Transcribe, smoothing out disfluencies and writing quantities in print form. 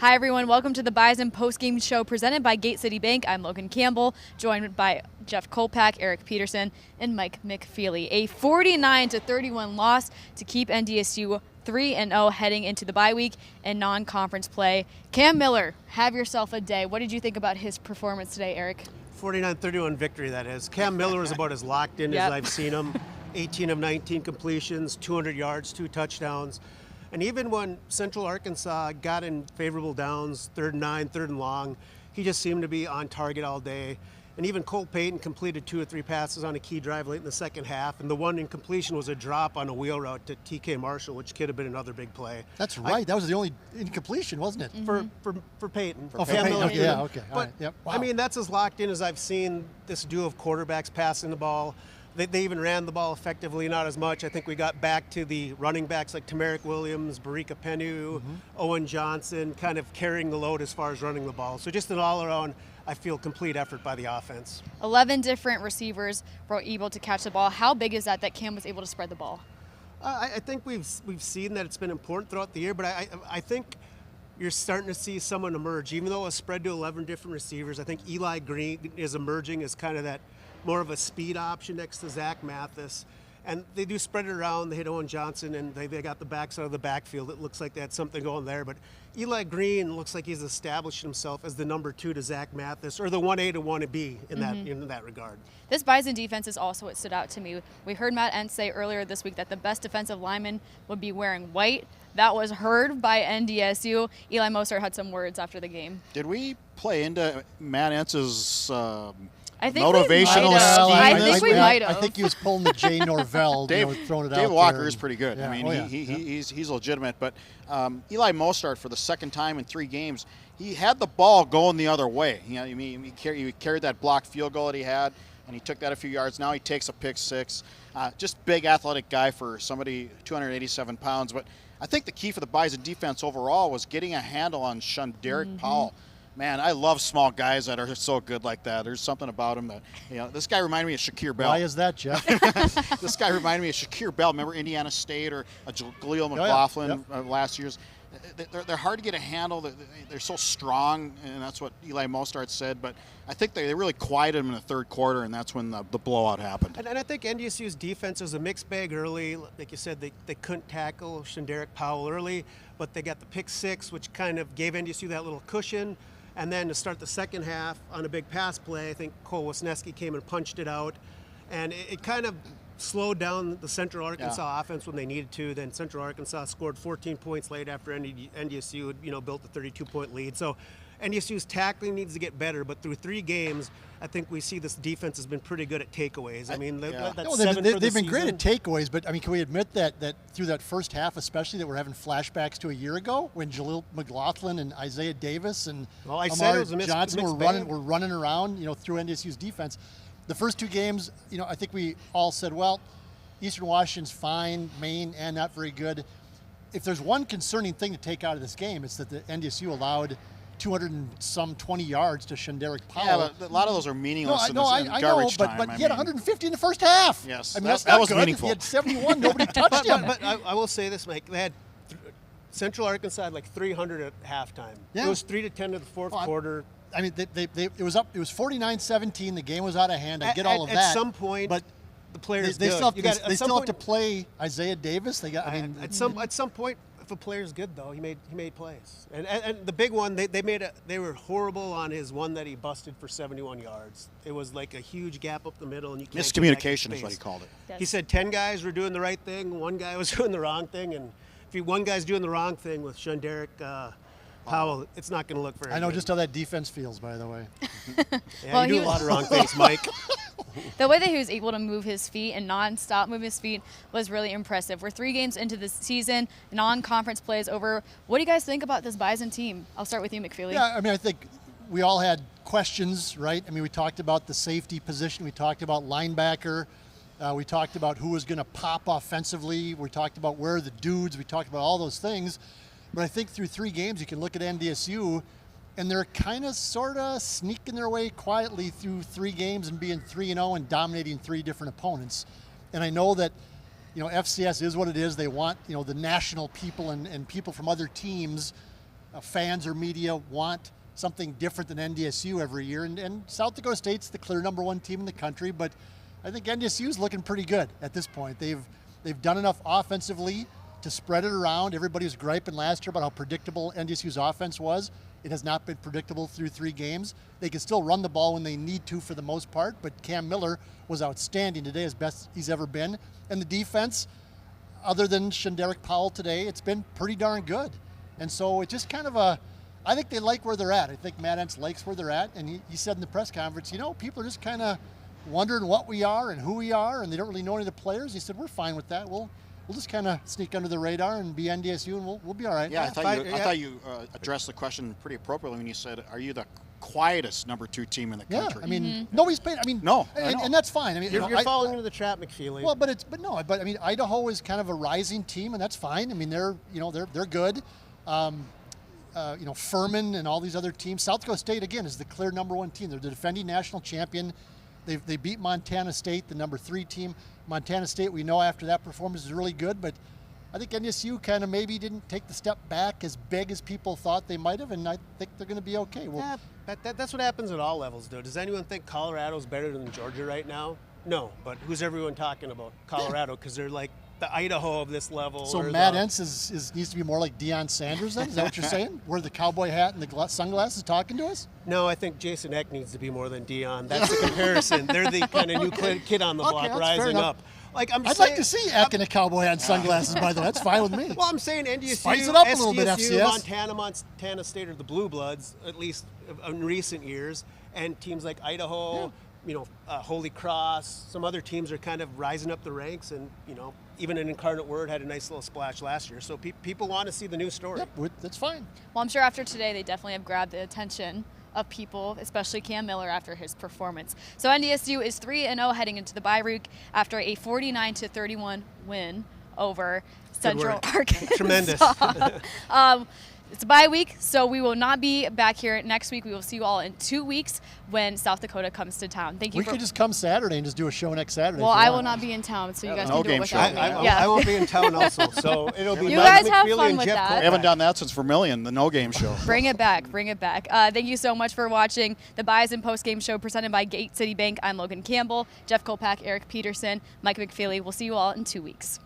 Hi, everyone. Welcome to the Bison postgame show presented by Gate City Bank. I'm Logan Campbell, joined by Jeff Kolpack, Eric Peterson, and Mike McFeely. A 49-31 loss to keep NDSU 3-0 heading into the bye week and non-conference play. Cam Miller, have yourself a day. What did you think about his performance today, Eric? 49-31 victory, that is. Cam Miller was about as locked in as I've seen him. 18 of 19 completions, 200 yards, 2 touchdowns. And even when Central Arkansas got in favorable downs, 3rd and 9, 3rd and long, he just seemed to be on target all day. And even Colt Payton completed 2 or 3 passes on a key drive late in the second half. And the one incompletion was a drop on a wheel route to TK Marshall, which could have been another big play. That's right. That was the only incompletion, wasn't it? Mm-hmm. For Payton. For Cam Miller. Okay, yeah, okay. But, Yep. Wow. I mean, that's as locked in as I've seen this duo of quarterbacks passing the ball. They even ran the ball effectively, not as much. I think we got back to the running backs like Tamarick Williams, Barika Penu, Owen Johnson, kind of carrying the load as far as running the ball. So just an all-around, I feel, complete effort by the offense. 11 different receivers were able to catch the ball. How big is that Cam was able to spread the ball? I think we've seen that it's been important throughout the year, but I think you're starting to see someone emerge. Even though it was spread to 11 different receivers, I think Eli Green is emerging as kind of that more of a speed option next to Zach Mathis. And they do spread it around. They hit Owen Johnson, and they got the backs out of the backfield. It looks like they had something going there. But Eli Green looks like he's established himself as the number 2 to Zach Mathis, or the 1A to 1B in that regard. This Bison defense is also what stood out to me. We heard Matt Entz say earlier this week that the best defensive lineman would be wearing white. That was heard by NDSU. Eli Mostert had some words after the game. Did we play into Matt Entz's I think motivational I think we might have. I think he was pulling the Jay Norvell, throwing it out. Dave Walker there. is pretty good. Yeah. I mean, he's legitimate. But Eli Mostert, for the second time in 3 games, he had the ball going the other way. You know, he carried that blocked field goal that he had, and he took that a few yards. Now he takes a pick 6. Just big athletic guy for somebody 287 pounds. But I think the key for the Bison defense overall was getting a handle on Shunderick Powell. Man, I love small guys that are so good like that. There's something about him that, this guy reminded me of Shakir Bell. Why is that, Jeff? This guy reminded me of Shakir Bell. Remember Indiana State or Jaleel McLaughlin last year's? They're hard to get a handle. They're so strong, and that's what Eli Mostert said. But I think they really quieted him in the 3rd quarter, and that's when the blowout happened. And I think NDSU's defense was a mixed bag early. Like you said, they couldn't tackle Shunderick Powell early, but they got the pick 6, which kind of gave NDSU that little cushion. And then to start the second half on a big pass play, I think Cole Wisniewski came and punched it out. And it kind of slowed down the Central Arkansas offense when they needed to. Then Central Arkansas scored 14 points late after NDSU built the 32-point lead. So NDSU's tackling needs to get better, but through 3 games, I think we see this defense has been pretty good at takeaways. I mean, that's 7 for the they've been great season. at takeaways, but I mean, can we admit that through that first half, especially, that we're having flashbacks to a year ago when Jaleel McLaughlin and Isaiah Davis and Amar Johnson were running around, through NDSU's defense. The first 2 games, I think we all said, well, Eastern Washington's fine, Maine, and not very good. If there's one concerning thing to take out of this game, it's that the NDSU allowed 220 yards to Shunderick Powell. Yeah, but a lot of those are meaningless in I garbage know, time. but he had 150 in the first half. Yes, I mean, that was good. meaningful. He had 71. Nobody touched him. But I will say this, Mike. They had Central Arkansas had like 300 at halftime. Yeah. It was 3-10 to the 4th quarter. I mean, it was 49-17. The game was out of hand. I get all of that. At some point, but the players they still have have to play Isaiah Davis. At some point, if a player's good though, he made plays. And the big one, they were horrible on his one that he busted for 71 yards. It was like a huge gap up the middle, and you can't miscommunication is what he called it. Yes. He said 10 guys were doing the right thing, 1 guy was doing the wrong thing, and if one guy's doing the wrong thing with Shunderick Powell, it's not going to look very good. I know just how that defense feels, by the way. Yeah, you do a lot of wrong things, Mike. The way that he was able to move his feet and non-stop move his feet was really impressive. We're 3 games into the season. Non-conference play is over. What do you guys think about this Bison team? I'll start with you, McFeely. Yeah, I mean, I think we all had questions, right? I mean, we talked about the safety position. We talked about linebacker. We talked about who was going to pop offensively. We talked about where are the dudes. We talked about all those things. But I think through 3 games, you can look at NDSU, and they're kind of sort of sneaking their way quietly through 3 games and being 3-0 and dominating 3 different opponents. And I know that, FCS is what it is. They want, the national people and people from other teams fans or media want something different than NDSU every year. And South Dakota State's the clear #1 team in the country, but I think NDSU is looking pretty good at this point. They've done enough offensively to spread it around. Everybody was griping last year about how predictable NDSU's offense was. It has not been predictable through 3 games. They can still run the ball when they need to for the most part, but Cam Miller was outstanding today, as best he's ever been. And the defense, other than Shenderick Powell today, it's been pretty darn good. And so it's just kind of I think they like where they're at. I think Matt Entz likes where they're at, and he said in the press conference, people are just kind of wondering what we are and who we are, and they don't really know any of the players. He said, we're fine with that. We'll just kind of sneak under the radar and be NDSU, and we'll be all right. Yeah, I thought you addressed the question pretty appropriately when you said, are you the quietest #2 team in the country? Yeah, I mean, nobody's paying. I mean, no, and that's fine. I mean, you're falling into the trap, McFeely. Well, but I mean, Idaho is kind of a rising team, and that's fine. I mean, they're good. Furman and all these other teams. South Dakota State, again, is the clear #1 team. They're the defending national champion. They beat Montana State, the #3 team. Montana State, we know after that performance is really good, but I think NDSU kind of maybe didn't take the step back as big as people thought they might have, and I think they're going to be okay. Well, that's what happens at all levels, though. Does anyone think Colorado's better than Georgia right now? No, but who's everyone talking about? Colorado, because they're like the Idaho of this level. So Matt Entz needs to be more like Deion Sanders then? Is that what you're saying? Wear the cowboy hat and the sunglasses talking to us? No, I think Jason Eck needs to be more than Deion. That's the comparison. They're the kind of new kid on the block rising up. I'd like to see Eck in a cowboy hat and sunglasses, by the way. That's fine with me. Well, I'm saying NDSU, Spice it up a little bit, FCS. Montana State are the Blue Bloods, at least in recent years, and teams like Idaho, Holy Cross, some other teams are kind of rising up the ranks, and even an Incarnate Word had a nice little splash last year. So people want to see the new story. Yep, that's fine. Well, I'm sure after today they definitely have grabbed the attention of people, especially Cam Miller after his performance. So NDSU is 3-0 heading into the bye week after a 49-31 win over Central Arkansas. Tremendous. It's a bye week, so we will not be back here next week. We will see you all in 2 weeks when South Dakota comes to town. Thank you. We could just come Saturday and just do a show next Saturday. Well, I will not be in town, so you guys can do it without me. I won't be in town also, so it'll be you Mike guys have McFeely fun and with Jeff that. Kolpack. We haven't done that since Vermillion, the No Game Show. Bring it back. Thank you so much for watching the Bison Postgame Show presented by Gate City Bank. I'm Logan Campbell, Jeff Kolpack, Eric Peterson, Mike McFeely. We'll see you all in 2 weeks.